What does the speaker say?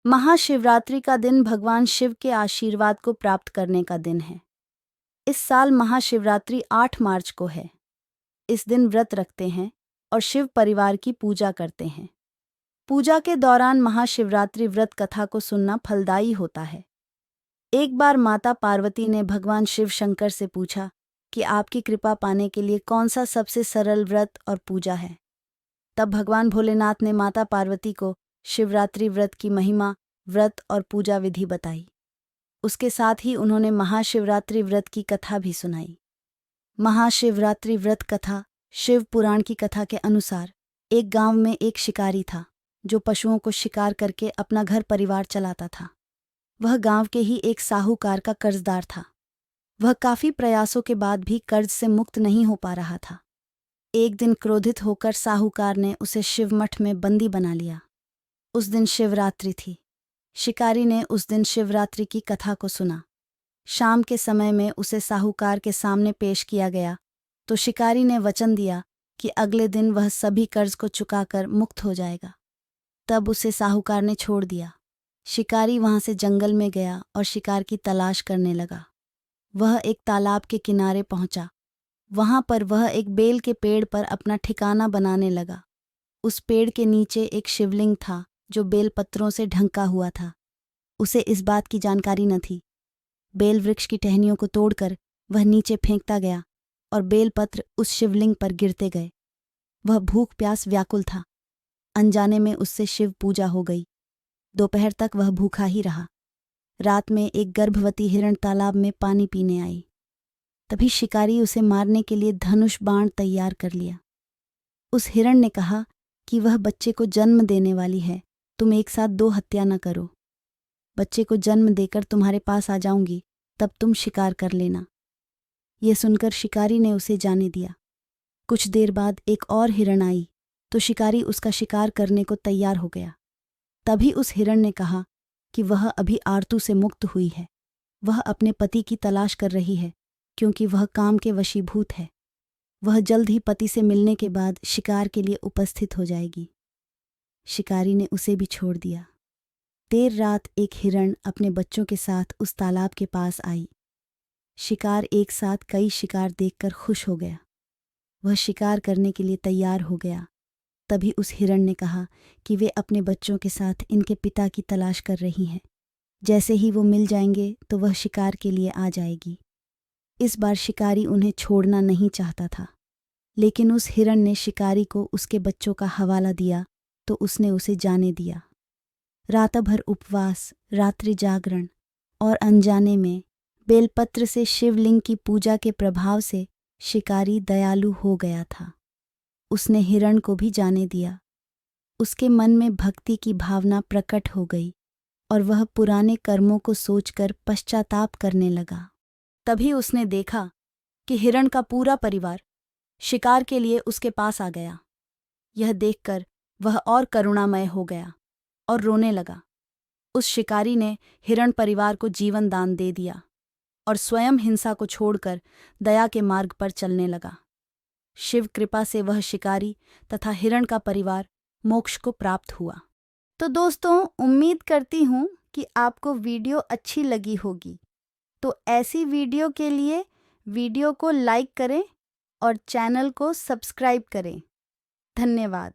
महाशिवरात्रि का दिन भगवान शिव के आशीर्वाद को प्राप्त करने का दिन है। इस साल महाशिवरात्रि 8 मार्च को है। इस दिन व्रत रखते हैं और शिव परिवार की पूजा करते हैं। पूजा के दौरान महाशिवरात्रि व्रत कथा को सुनना फलदायी होता है। एक बार माता पार्वती ने भगवान शिव शंकर से पूछा कि आपकी कृपा पाने के लिए कौन सा सबसे सरल व्रत और पूजा है। तब भगवान भोलेनाथ ने माता पार्वती को शिवरात्रि व्रत की महिमा, व्रत और पूजा विधि बताई। उसके साथ ही उन्होंने महाशिवरात्रि व्रत की कथा भी सुनाई। महाशिवरात्रि व्रत कथा। शिव पुराण की कथा के अनुसार एक गांव में एक शिकारी था जो पशुओं को शिकार करके अपना घर परिवार चलाता था। वह गांव के ही एक साहूकार का कर्जदार था। वह काफी प्रयासों के बाद भी कर्ज से मुक्त नहीं हो पा रहा था। एक दिन क्रोधित होकर साहूकार ने उसे शिव मठ में बंदी बना लिया। उस दिन शिवरात्रि थी। शिकारी ने उस दिन शिवरात्रि की कथा को सुना। शाम के समय में उसे साहूकार के सामने पेश किया गया तो शिकारी ने वचन दिया कि अगले दिन वह सभी कर्ज को चुकाकर मुक्त हो जाएगा। तब उसे साहूकार ने छोड़ दिया। शिकारी वहां से जंगल में गया और शिकार की तलाश करने लगा। वह एक तालाब के किनारे पहुंचा। वहां पर वह एक बेल के पेड़ पर अपना ठिकाना बनाने लगा। उस पेड़ के नीचे एक शिवलिंग था जो बेल पत्रों से ढंका हुआ था। उसे इस बात की जानकारी न थी। बेल वृक्ष की टहनियों को तोड़कर वह नीचे फेंकता गया और बेलपत्र उस शिवलिंग पर गिरते गए। वह भूख प्यास व्याकुल था। अनजाने में उससे शिव पूजा हो गई। दोपहर तक वह भूखा ही रहा। रात में एक गर्भवती हिरण तालाब में पानी पीने आई। तभी शिकारी उसे मारने के लिए धनुष बाण तैयार कर लिया। उस हिरण ने कहा कि वह बच्चे को जन्म देने वाली है, तुम एक साथ 2 हत्या न करो। बच्चे को जन्म देकर तुम्हारे पास आ जाऊंगी, तब तुम शिकार कर लेना। यह सुनकर शिकारी ने उसे जाने दिया। कुछ देर बाद एक और हिरण आई तो शिकारी उसका शिकार करने को तैयार हो गया। तभी उस हिरण ने कहा कि वह अभी आरतू से मुक्त हुई है। वह अपने पति की तलाश कर रही है क्योंकि वह काम के वशीभूत है। वह जल्द ही पति से मिलने के बाद शिकार के लिए उपस्थित हो जाएगी। शिकारी ने उसे भी छोड़ दिया। देर रात एक हिरण अपने बच्चों के साथ उस तालाब के पास आई। शिकार एक साथ कई शिकार देखकर खुश हो गया। वह शिकार करने के लिए तैयार हो गया। तभी उस हिरण ने कहा कि वे अपने बच्चों के साथ इनके पिता की तलाश कर रही हैं। जैसे ही वो मिल जाएंगे तो वह शिकार के लिए आ जाएगी। इस बार शिकारी उन्हें छोड़ना नहीं चाहता था, लेकिन उस हिरण ने शिकारी को उसके बच्चों का हवाला दिया तो उसने उसे जाने दिया। रात भर उपवास, रात्रि जागरण और अनजाने में बेलपत्र से शिवलिंग की पूजा के प्रभाव से शिकारी दयालु हो गया था। उसने हिरण को भी जाने दिया। उसके मन में भक्ति की भावना प्रकट हो गई और वह पुराने कर्मों को सोचकर पश्चाताप करने लगा। तभी उसने देखा कि हिरण का पूरा परिवार शिकार के लिए उसके पास आ गया। यह देखकर वह और करुणामय हो गया और रोने लगा। उस शिकारी ने हिरण परिवार को जीवन दान दे दिया और स्वयं हिंसा को छोड़कर दया के मार्ग पर चलने लगा। शिव कृपा से वह शिकारी तथा हिरण का परिवार मोक्ष को प्राप्त हुआ। तो दोस्तों, उम्मीद करती हूँ कि आपको वीडियो अच्छी लगी होगी। तो ऐसी वीडियो के लिए वीडियो को लाइक करें और चैनल को सब्सक्राइब करें। धन्यवाद।